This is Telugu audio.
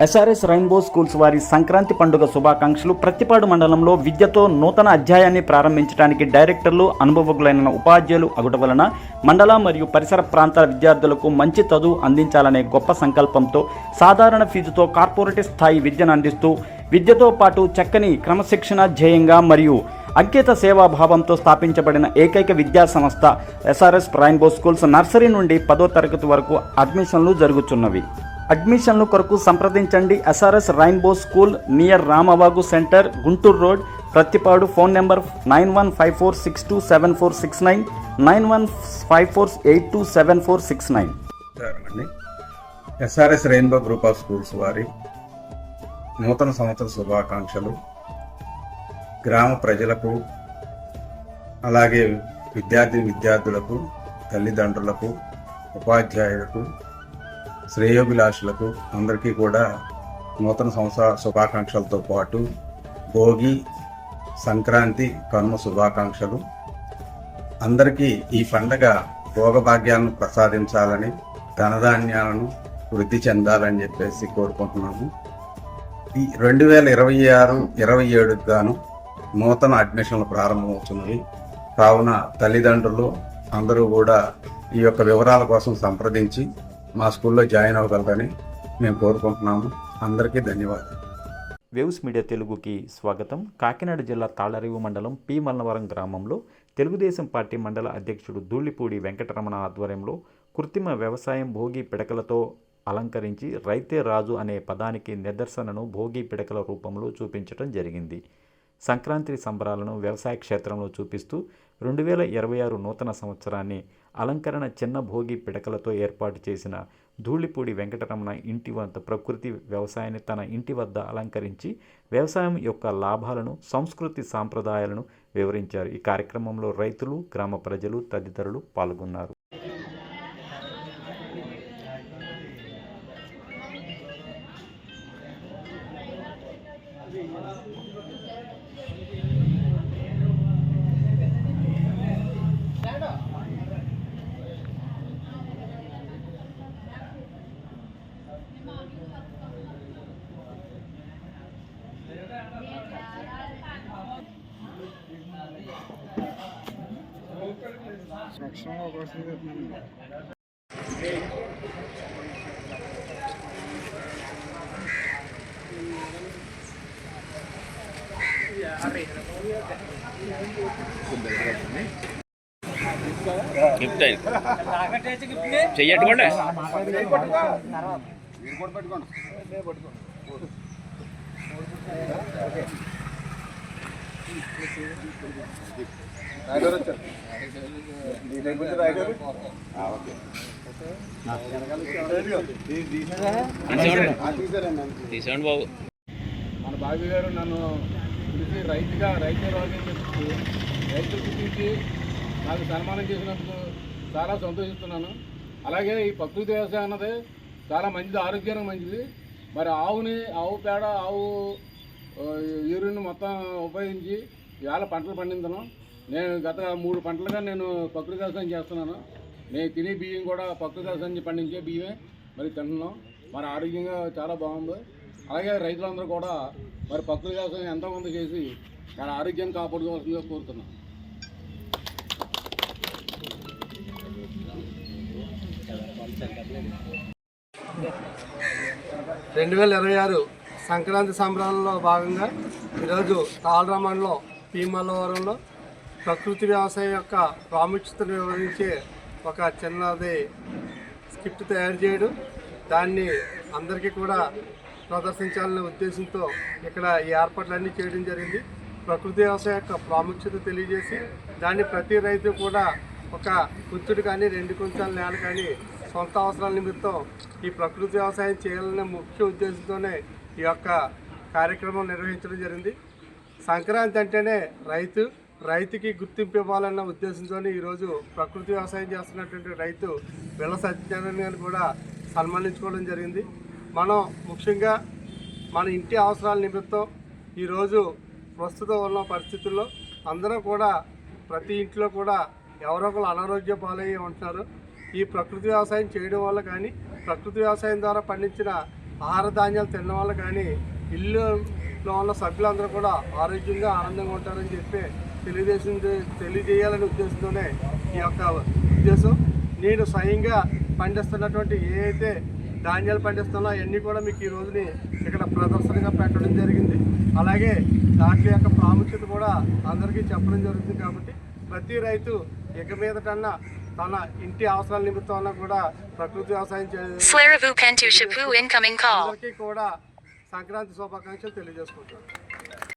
ఎస్ఆర్ఎస్ రెయిన్బో స్కూల్స్ వారి సంక్రాంతి పండుగ శుభాకాంక్షలు. ప్రతిపాడు మండలంలో విద్యతో నూతన అధ్యాయాన్ని ప్రారంభించడానికి డైరెక్టర్లు, అనుభవజ్ఞులైన ఉపాధ్యాయులు అగుట వలన మండల మరియు పరిసర ప్రాంతాల విద్యార్థులకు మంచి చదువు అందించాలనే గొప్ప సంకల్పంతో సాధారణ ఫీజుతో కార్పొరేట్ స్థాయి విద్యను అందిస్తూ విద్యతో పాటు చక్కని క్రమశిక్షణ ధ్యేయంగా మరియు అంకిత సేవాభావంతో స్థాపించబడిన ఏకైక విద్యా సంస్థ ఎస్ఆర్ఎస్ రెయిన్బో స్కూల్స్. నర్సరీ నుండి 10వ తరగతి వరకు అడ్మిషన్లు జరుగుతున్నవి. అడ్మిషన్ల కొరకు సంప్రదించండి. SRS rainbow school near Ramavagu centre, Guntur road, Prathipadu. Phone number 9154627469, 9154827469. SRS rainbow group of schools వారి నూతన సంవత్సర శుభాకాంక్షలు. గ్రామ ప్రజలకు, అలాగే విద్యార్థులకు, తల్లిదండ్రులకు, ఉపాధ్యాయులకు, శ్రేయోభిలాషులకు అందరికీ కూడా నూతన సంవత్సర శుభాకాంక్షలతో పాటు భోగి, సంక్రాంతి, కనుమ శుభాకాంక్షలు. అందరికీ ఈ పండగ భోగభాగ్యాలను ప్రసాదించాలని, ధనధాన్యాలను వృద్ధి చెందాలని చెప్పేసి కోరుకుంటున్నాము. ఈ 2026-27 గాను నూతన అడ్మిషన్లు ప్రారంభమవుతున్నవి. కావున తల్లిదండ్రులు అందరూ కూడా ఈ యొక్క వివరాల కోసం సంప్రదించి మా స్కూల్లో జాయిన్ అవ్వగలరని మేము కోరుకుంటున్నాము. అందరికీ ధన్యవాదాలు. వేవ్స్ మీడియా తెలుగుకి స్వాగతం. కాకినాడ జిల్లా తాళరేవు మండలం పి మల్లవరం గ్రామంలో తెలుగుదేశం పార్టీ మండల అధ్యక్షుడు ధూళిపూడి వెంకటరమణ ఆధ్వర్యంలో కృత్రిమ వ్యవసాయం భోగి పిడకలతో అలంకరించి రైతే రాజు అనే పదానికి నిదర్శనను భోగి పిడకల రూపంలో చూపించడం జరిగింది. సంక్రాంతి సంబరాలను వ్యవసాయ క్షేత్రంలో చూపిస్తూ 2026 నూతన సంవత్సరాన్ని అలంకరణ చిన్న భోగి పిడకలతో ఏర్పాటు చేసిన ధూళిపూడి వెంకటరమణ ఇంటి వద్ద ప్రకృతి వ్యవసాయాన్ని తన ఇంటి వద్ద అలంకరించి వ్యవసాయం యొక్క లాభాలను, సంస్కృతి సాంప్రదాయాలను వివరించారు. ఈ కార్యక్రమంలో రైతులు, గ్రామ ప్రజలు తదితరులు పాల్గొన్నారు. చెయ్యట్టుకోండి. తీసుకోండి బాబు. మన బాబు గారు నన్ను పిలిచి రైతే రాజు అని చెప్పి రైతులు గుర్తించి నాకు సన్మానం చేసినందుకు చాలా సంతోషిస్తున్నాను. అలాగే ఈ ప్రకృతి వ్యవసాయం అన్నది చాలా మంచిది, ఆరోగ్యానికి మంచిది. మరి ఆవు పేడ, ఆవు యూరిన్ మొత్తం ఉపయోగించి ఇవాళ పంటలు పండించను. నేను గత 3 పంటలుగా నేను ప్రకృతి వ్యవసాయం చేస్తున్నాను. నేను తినే బియ్యం కూడా ప్రకృతి వ్యవసాయం పండించే బియ్యమే మరి తింటున్నాం. మరి ఆరోగ్యంగా చాలా బాగుంది. అలాగే రైతులందరూ కూడా మరి ప్రకృతి వ్యవసాయం ఎంతోమంది చేసి మన ఆరోగ్యాన్ని కాపాడుకోవాల్సిందిగా కోరుతున్నాం. 2026 సంక్రాంతి సంబరాలలో భాగంగా ఈరోజు తాళరేవు మండలం పి మల్లవరంలో ప్రకృతి వ్యవసాయం యొక్క ప్రాముఖ్యతను వివరించే ఒక చిన్నది స్క్రిప్ట్ తయారు చేయడం, దాన్ని అందరికీ కూడా ప్రదర్శించాలనే ఉద్దేశంతో ఇక్కడ ఈ ఏర్పాట్లన్నీ చేయడం జరిగింది. ప్రకృతి వ్యవసాయం యొక్క ప్రాముఖ్యత తెలియజేసి దాన్ని ప్రతి రైతు కూడా ఒక కుంచుడు కానీ 2 కుంచాల నేల కానీ సొంత అవసరాల నిమిత్తం ఈ ప్రకృతి వ్యవసాయం చేయాలనే ముఖ్య ఉద్దేశంతోనే ఈ యొక్క కార్యక్రమం నిర్వహించడం జరిగింది. సంక్రాంతి అంటేనే రైతుకి గుర్తింపు ఇవ్వాలన్న ఉద్దేశంతో ఈరోజు ప్రకృతి వ్యవసాయం చేస్తున్నటువంటి రైతు బిళ్ళ సత్యనారాయణ గారిని కూడా సన్మానించుకోవడం జరిగింది. మనం ముఖ్యంగా మన ఇంటి అవసరాల నిమిత్తం ఈరోజు ప్రస్తుతం ఉన్న పరిస్థితుల్లో అందరూ కూడా ప్రతి ఇంట్లో కూడా ఎవరో ఒకరు అనారోగ్య పాలయ్యి ఉంటున్నారు. ఈ ప్రకృతి వ్యవసాయం చేయడం వల్ల కానీ, ప్రకృతి వ్యవసాయం ద్వారా పండించిన ఆహార ధాన్యాలు తినడం వల్ల కానీ ఇల్లులో ఉన్న సభ్యులందరూ కూడా ఆరోగ్యంగా ఆనందంగా ఉంటారని చెప్పి తెలియజేయాలనే ఉద్దేశంతోనే ఈ యొక్క ఉద్దేశం. నేను స్వయంగా పండిస్తున్నటువంటి ఏ అయితే ధాన్యాలు పండిస్తున్నా అవన్నీ కూడా మీకు ఈ రోజుని ఇక్కడ ప్రదర్శనగా పెట్టడం జరిగింది. అలాగే దాంట్లో యొక్క ప్రాముఖ్యత కూడా అందరికీ చెప్పడం జరుగుతుంది. కాబట్టి ప్రతి రైతు ఇక మీదటన్నా తన ఇంటి అవసరాల నిమిత్తం అన్నా కూడా ప్రకృతి వ్యవసాయం అందరికీ కూడా సంక్రాంతి శుభాకాంక్షలు తెలియజేసుకుంటాను.